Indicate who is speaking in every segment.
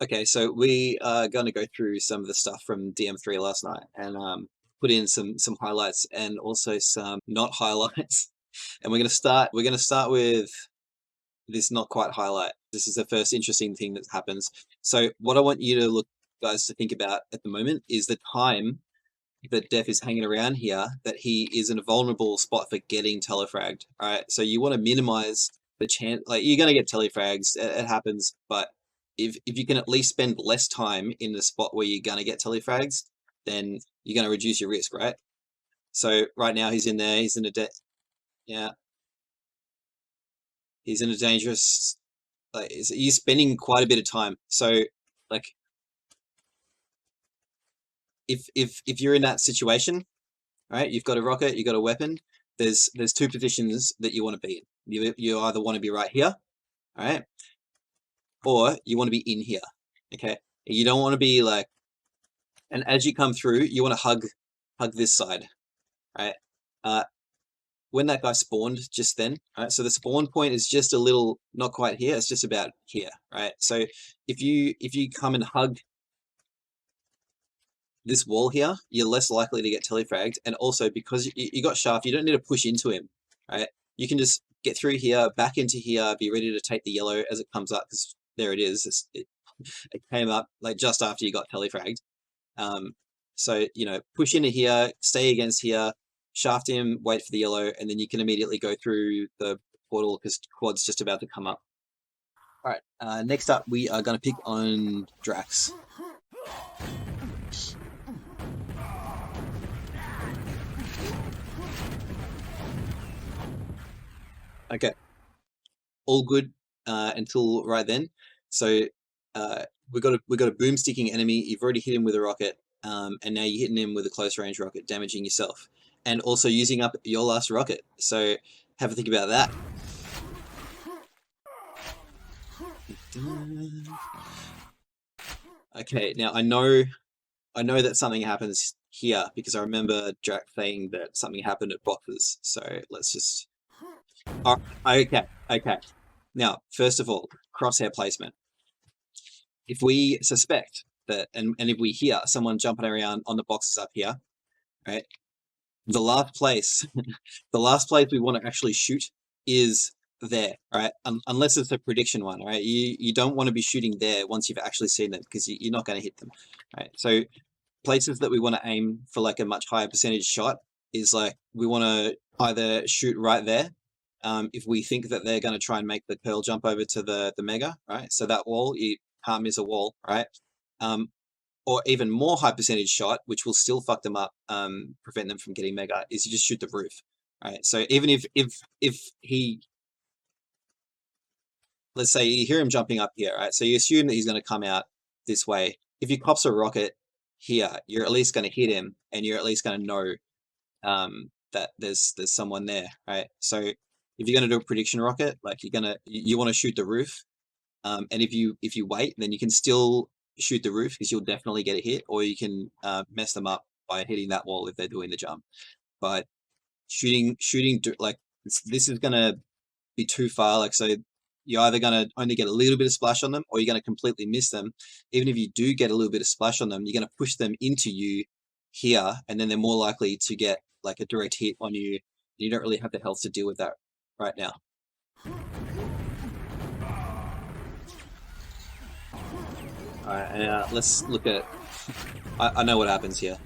Speaker 1: Okay, so we are going to go through some of the stuff from DM3 last night and put in some highlights and also some not highlights. And we're gonna start with this not quite highlight. This is the first interesting thing that happens. So what I want you to look guys to think about at the moment is the time that Def is hanging around here, that he is in a vulnerable spot for getting telefragged. All right, so you want to minimize the chance. Like, you're gonna get telefrags, it happens, but if you can at least spend less time in the spot where you're gonna get telefrags, then you're gonna reduce your risk, right? So right now he's in there. He's in a yeah. He's in a dangerous. Like, he's spending quite a bit of time. So, like, if you're in that situation, right? You've got a rocket, you've got a weapon. There's two positions that you want to be in. You either want to be right here, all right, or you want to be in here, okay? You don't want to be like, and as you come through, you want to hug this side, right? When that guy spawned just then, right? So the spawn point is just a little, not quite here. It's just about here, right? So if you come and hug this wall here, you're less likely to get telefragged. And also, because you got shaft, you don't need to push into him, right? You can just get through here, back into here, be ready to take the yellow as it comes up, because there it is. It came up like just after you got telefragged. So, you know, push into here, stay against here, shaft him, wait for the yellow, and then you can immediately go through the portal because quad's just about to come up. All right, next up, we are going to pick on Drax. Okay, all good until right then. So we got a boom sticking enemy. You've already hit him with a rocket, and now you're hitting him with a close range rocket, damaging yourself, and also using up your last rocket. So have a think about that. Okay, now I know that something happens here because I remember Jack saying that something happened at boxes. So let's just. Oh, okay. Now, first of all, crosshair placement. If we suspect that, and if we hear someone jumping around on the boxes up here, right? The last place, the last place we want to actually shoot is there, right? Unless it's a prediction one, right? You don't want to be shooting there once you've actually seen them because you're not going to hit them, right? So places that we want to aim for like a much higher percentage shot is like we want to either shoot right there. If we think that they're going to try and make the curl jump over to the mega, right? So that wall, you can't miss a wall, right? Or even more high percentage shot, which will still fuck them up, prevent them from getting mega, is you just shoot the roof, right? So even if he, let's say you hear him jumping up here, right? So you assume that he's going to come out this way. If he pops a rocket here, you're at least going to hit him, and you're at least going to know that there's someone there, right? So if you're going to do a prediction rocket, like you want to shoot the roof, and if you wait, then you can still shoot the roof because you'll definitely get a hit, or you can mess them up by hitting that wall if they're doing the jump. But shooting like this is going to be too far. Like, so you're either going to only get a little bit of splash on them, or you're going to completely miss them. Even if you do get a little bit of splash on them, you're going to push them into you here, and then they're more likely to get like a direct hit on you. You don't really have the health to deal with that right now. All right, let's look at. I know what happens here.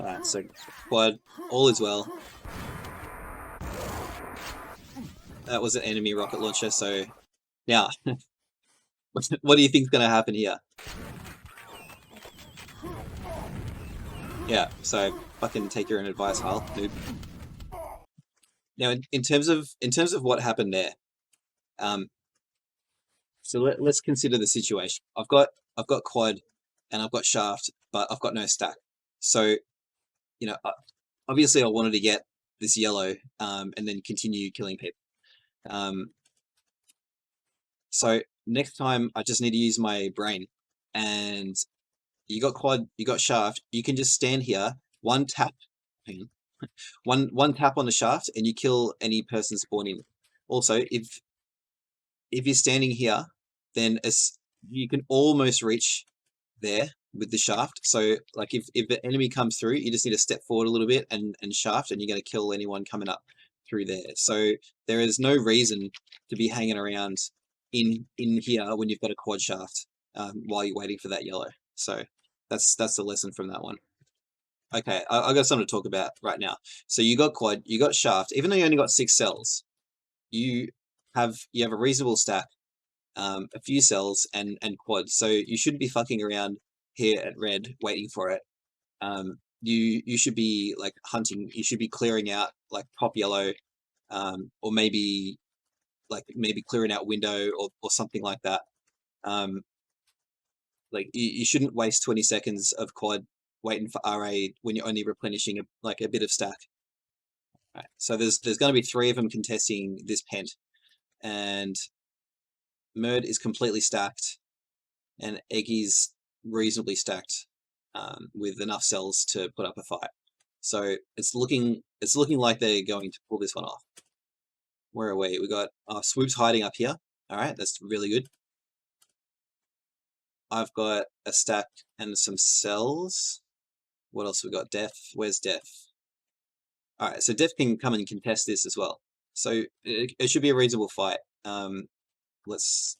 Speaker 1: All right, so quad, all is well. That was an enemy rocket launcher. So now, what do you think is going to happen here? Yeah, so fucking take your own advice, Hal, dude. Now, in terms of what happened there, so let's consider the situation. I've got quad, and I've got shaft, but I've got no stack. So, you know, obviously I wanted to get this yellow, and then continue killing people. So next time I just need to use my brain, and you got quad, you got shaft. You can just stand here, one tap. Hang on, one tap on the shaft and you kill any person spawning. Also, if you're standing here, then as you can almost reach there with the shaft. So like if the enemy comes through, you just need to step forward a little bit and shaft, and you're going to kill anyone coming up through there. So there is no reason to be hanging around in here when you've got a quad shaft while you're waiting for that yellow. So that's the lesson from that one. Okay, I got something to talk about right now. So you got quad, you got shaft. Even though you only got 6 cells, you have a reasonable stack, a few cells and quad. So you shouldn't be fucking around here at red waiting for it. You should be like hunting. You should be clearing out like top yellow, or maybe clearing out window or something like that. Like you shouldn't waste 20 seconds of quad waiting for RA when you're only replenishing a bit of stack. Right. So there's going to be 3 of them contesting this pent, and Murd is completely stacked, and Eggy's reasonably stacked, with enough cells to put up a fight. So it's looking like they're going to pull this one off. Where are we? We got Swoop's hiding up here. All right, that's really good. I've got a stack and some cells. What else we got? Def. Where's Def? All right, so Def can come and contest this as well. So it should be a reasonable fight. Let's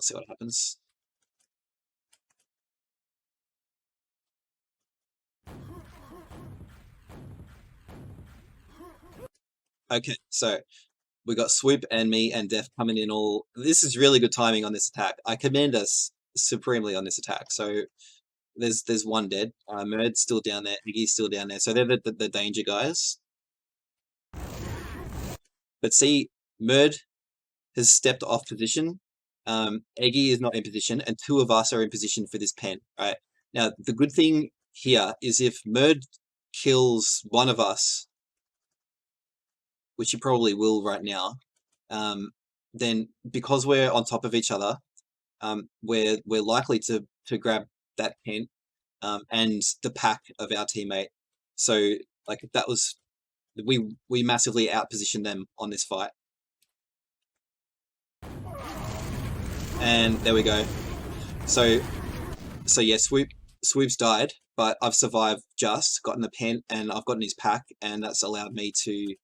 Speaker 1: see what happens. Okay, so we got Swoop and me and Def coming in all. This is really good timing on this attack. I commend us supremely on this attack. So there's one dead. Murd's still down there. Iggy's still down there. So they're the danger guys. But see, Murd has stepped off position. Eggy is not in position, and 2 of us are in position for this pen. Right now, the good thing here is if Murd kills one of us, which he probably will right now, then because we're on top of each other, we're likely to grab that pen and the pack of our teammate. So like that was we massively outpositioned them on this fight. And there we go. So yeah, Swoop's died, but I've survived, just gotten the pen, and I've gotten his pack, and that's allowed me to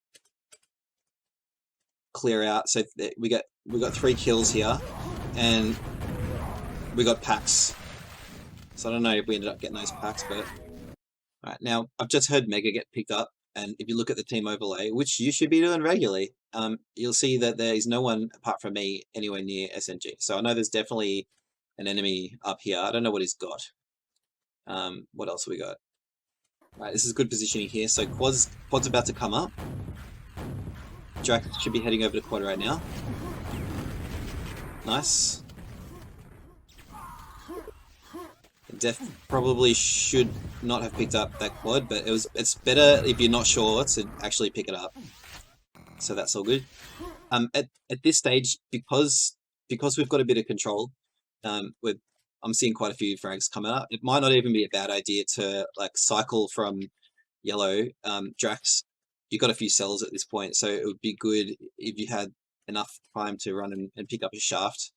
Speaker 1: clear out. So we got 3 kills here, and we got packs. So I don't know if we ended up getting those packs, but all right, now I've just heard Mega get picked up, and if you look at the team overlay, which you should be doing regularly, you'll see that there is no one apart from me anywhere near SNG. So I know there's definitely an enemy up here. I don't know what he's got. What else have we got? All right, this is good positioning here. So Quad's about to come up. Drax should be heading over to Quad right now. Nice. Def probably should not have picked up that quad, but it's better if you're not sure to actually pick it up. So that's all good. At this stage, because we've got a bit of control, I'm seeing quite a few frags coming up. It might not even be a bad idea to like cycle from yellow. Drax, you got a few cells at this point, so it would be good if you had enough time to run and pick up a shaft.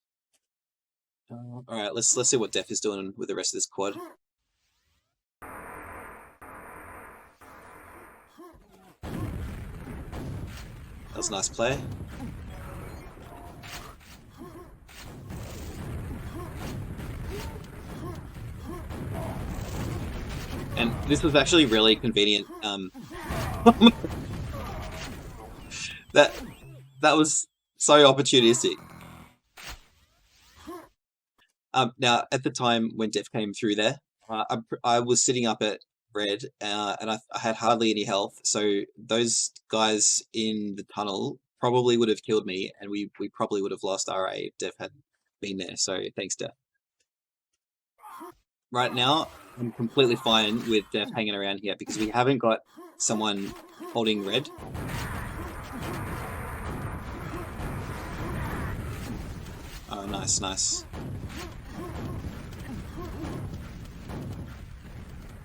Speaker 1: All right, let's see what Def is doing with the rest of this quad. That was a nice play. And this was actually really convenient. That was so opportunistic. Now, at the time when Def came through there, I was sitting up at red, and I had hardly any health. So those guys in the tunnel probably would have killed me, and we probably would have lost RA if Def hadn't been there. So thanks, Def. Right now, I'm completely fine with Def hanging around here because we haven't got someone holding red. Oh, nice.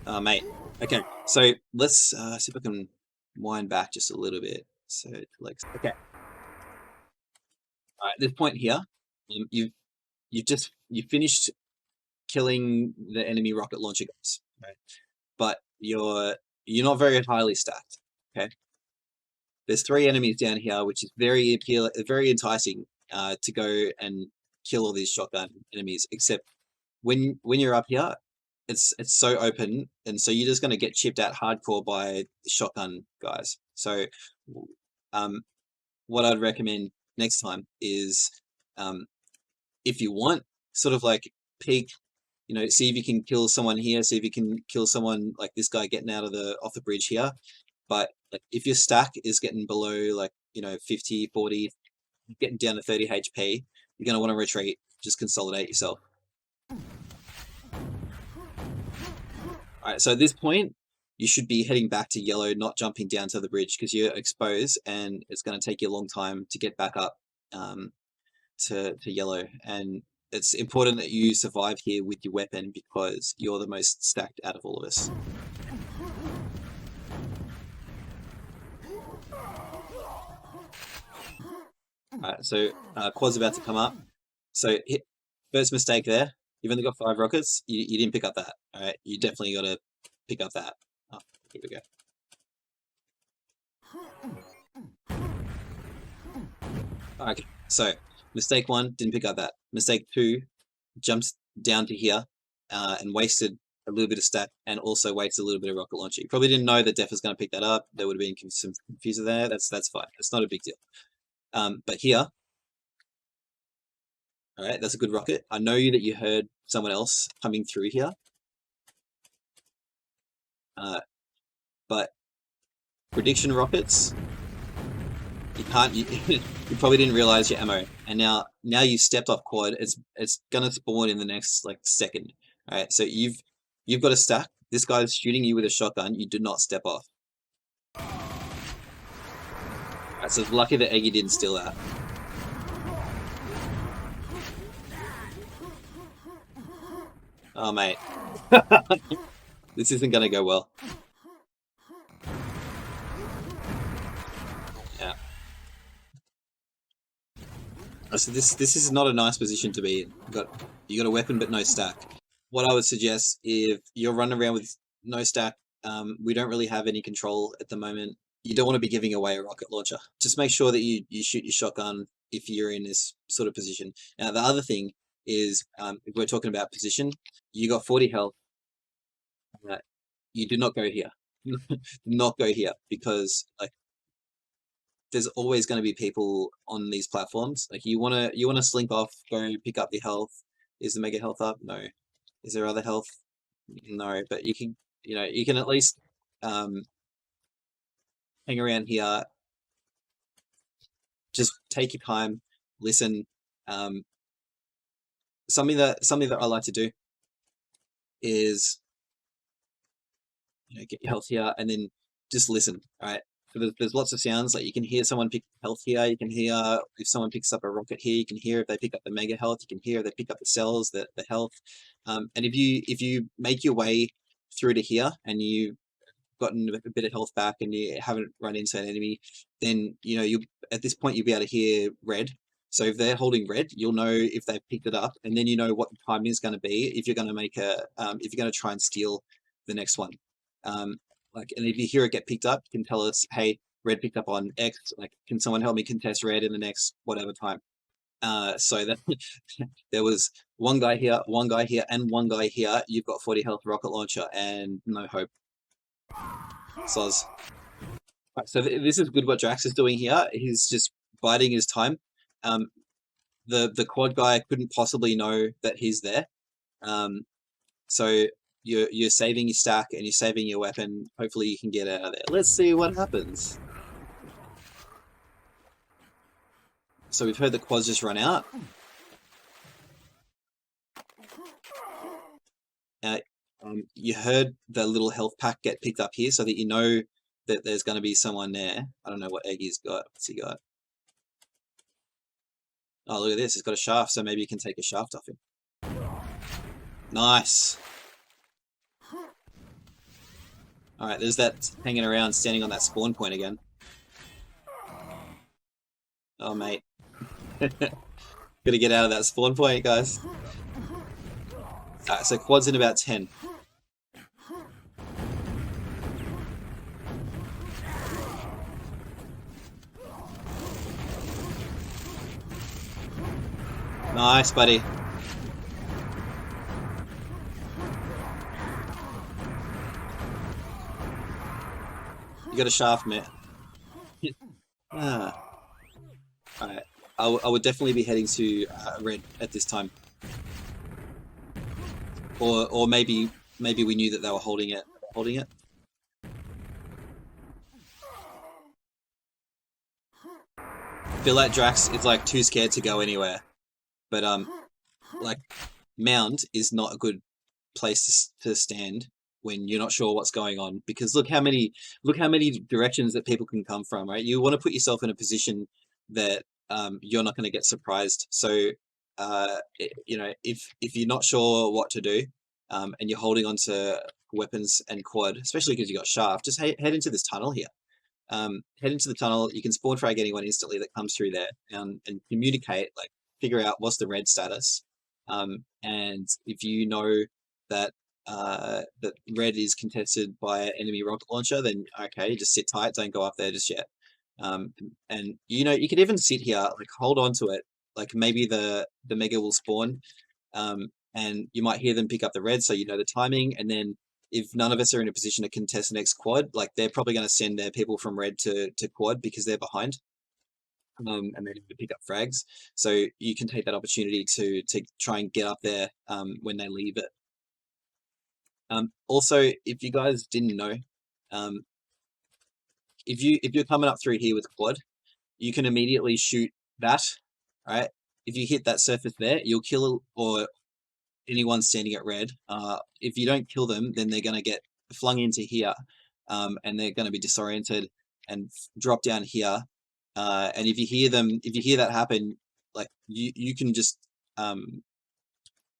Speaker 1: Oh, mate. Okay, So let's see if I can wind back just a little bit. So like, okay, all right. This point here, you finished killing the enemy rocket launcher guys, right? But you're not very highly stacked. Okay, there's three enemies down here, which is very enticing to go and kill all these shotgun enemies. Except when you're up here, it's so open, and so you're just going to get chipped out hardcore by the shotgun guys. So, um, what I'd recommend next time is, um, if you want, sort of like peek, see if you can kill someone here, see if you can kill someone like this guy getting out of the off the bridge here. But like if your stack is getting below like 50, 40, getting down to 30 HP, you're gonna want to retreat, just consolidate yourself. All right, so at this point, you should be heading back to yellow, not jumping down to the bridge because you're exposed, and it's going to take you a long time to get back up to yellow. And it's important that you survive here with your weapon because you're the most stacked out of all of us. All right, so quad's about to come up. So first mistake there. You've only got 5 rockets. You didn't pick up that. All right, you definitely got to pick up that. Oh, here we go. Okay, so mistake 1, didn't pick up that. Mistake 2, jumps down to here and wasted a little bit of stat and also wasted a little bit of rocket launcher. You probably didn't know that Def was going to pick that up. There would have been some confusion there. That's fine. It's not a big deal. But here, all right, that's a good rocket. I know that you heard someone else coming through here. But prediction rockets, you can't. You probably didn't realize your ammo, and now you stepped off quad. It's gonna spawn in the next like second. All right, so you've got a stack. This guy's shooting you with a shotgun. You do not step off. All right, so it's lucky that Eggy didn't steal that. Oh mate, this isn't gonna go well. Yeah. So this is not a nice position to be in. You got a weapon but no stack. What I would suggest, if you're running around with no stack, we don't really have any control at the moment. You don't want to be giving away a rocket launcher. Just make sure that you shoot your shotgun if you're in this sort of position. Now the other thing is, if we're talking about position, you got 40 health. You do not go here. Do not go here because like there's always going to be people on these platforms. Like you wanna slink off, go pick up the health. Is the mega health up? No. Is there other health? No. But you can at least hang around here. Just take your time, listen. Something that I like to do is get your health here and then just listen. All right. So there's lots of sounds, like you can hear someone pick health here, you can hear if someone picks up a rocket here, you can hear if they pick up the mega health, you can hear if they pick up the cells, the health. And if you make your way through to here and you've gotten a bit of health back and you haven't run into an enemy, then you at this point you'll be able to hear red. So if they're holding red, you'll know if they've picked it up, and then you know what the timing is going to be if you're going to if you're going to try and steal the next one. And if you hear it get picked up, you can tell us, hey, red picked up on X. Like, can someone help me contest red in the next whatever time? So that there was one guy here, and one guy here. You've got 40 health rocket launcher and no hope. Soz. Right, so this is good what Drax is doing here. He's just biding his time. The quad guy couldn't possibly know that he's there. So you're saving your stack and you're saving your weapon. Hopefully you can get out of there. Let's see what happens. So we've heard the quads just run out. You heard the little health pack get picked up here so that you know that there's going to be someone there. I don't know what Eggy's got. What's he got? Oh, look at this. He's got a shaft, so maybe you can take a shaft off him. Nice. Alright, there's that hanging around, standing on that spawn point again. Oh, mate. Gotta get out of that spawn point, guys. Alright, so quad's in about 10. Nice, buddy. You got a shaft, mate. Ah. Alright. I would definitely be heading to red at this time. Or maybe we knew that they were holding it. Holding it. I feel like Drax is like too scared to go anywhere. But like Mound is not a good place to stand when you're not sure what's going on, because look how many directions that people can come from, right? You want to put yourself in a position that you're not going to get surprised. So you know, if you're not sure what to do, and you're holding on to weapons and quad, especially because you got shaft, just head into this tunnel here. Head into the tunnel. You can spawn frag anyone instantly that comes through there, and communicate, like figure out what's the red status. And if you know that that red is contested by an enemy rocket launcher, then okay, just sit tight, don't go up there just yet. And you know, you could even sit here, like hold on to it, like maybe the mega will spawn, and you might hear them pick up the red, so you know the timing, and then if none of us are in a position to contest the next quad, like they're probably going to send their people from red to quad because they're behind, and then to pick up frags. So you can take that opportunity to try and get up there when they leave it. Also, if you guys didn't know, um, if you're coming up through here with quad, you can immediately shoot that. Right? If you hit that surface there, you'll kill or anyone standing at red. If you don't kill them, then they're going to get flung into here, and they're going to be disoriented and drop down here. And if you hear that happen, like you can just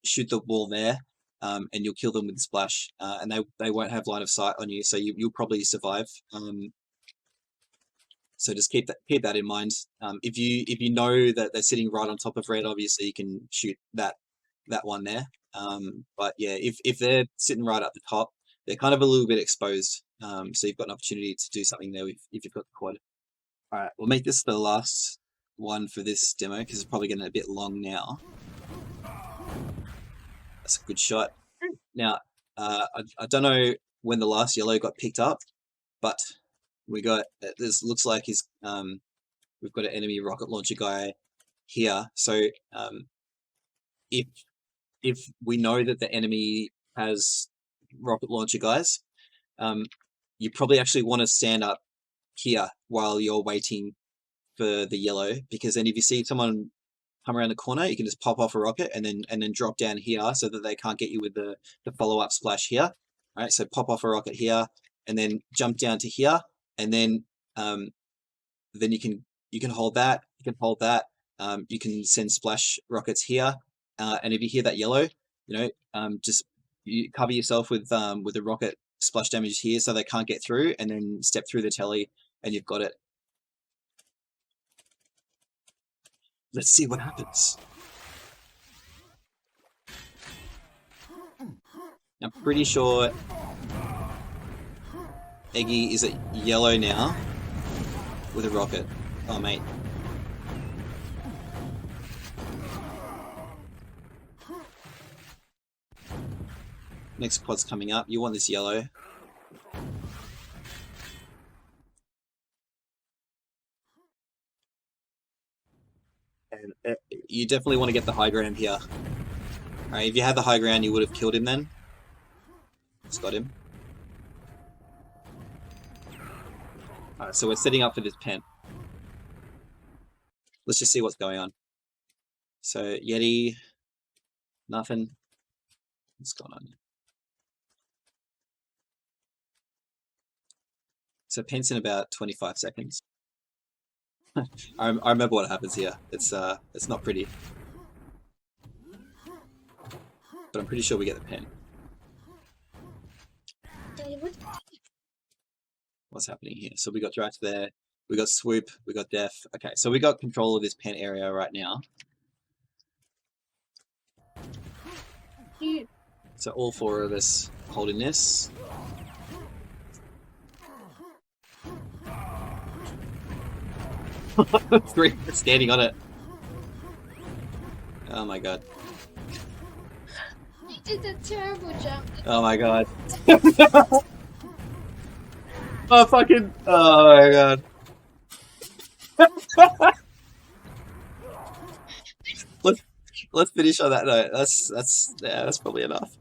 Speaker 1: shoot the wall there, and you'll kill them with splash, and they won't have line of sight on you, so you'll probably survive. So just keep that in mind. If you know that they're sitting right on top of red, obviously you can shoot that one there. But yeah, if they're sitting right at the top, they're kind of a little bit exposed. So you've got an opportunity to do something there if you've got the quad. All right, we'll make this the last one for this demo because it's probably getting a bit long now. That's a good shot. Now, I don't know when the last yellow got picked up, but we got this. Looks like we've got an enemy rocket launcher guy here. So if we know that the enemy has rocket launcher guys, you probably actually want to stand up here while you're waiting for the yellow, because then if you see someone come around the corner, you can just pop off a rocket and then drop down here so that they can't get you with the follow-up splash here. All right, so pop off a rocket here and then jump down to here, and then you can hold that, you can send splash rockets here, and if you hear that yellow, you know, just you cover yourself with a rocket splash damage here so they can't get through, and then step through the telly and you've got it. Let's see what happens. I'm pretty sure Eggy is at yellow now with a rocket. Oh, mate. Next quad's coming up. You want this yellow. And you definitely want to get the high ground here. Alright, if you had the high ground, you would have killed him then. Just got him. Alright, so we're setting up for this pen. Let's just see what's going on. So, Yeti, nothing. What's going on? So, pen's in about 25 seconds. I remember what happens here. It's not pretty. But I'm pretty sure we get the pen. what's happening here. So we got Drax there, we got Swoop, we got Death. Okay, so we got control of this pen area right now. So all four of us holding this. Three standing on it. Oh my god.
Speaker 2: You did a terrible jump.
Speaker 1: Oh my god. Oh fucking. Oh my god. Let's finish on that note. That's probably enough.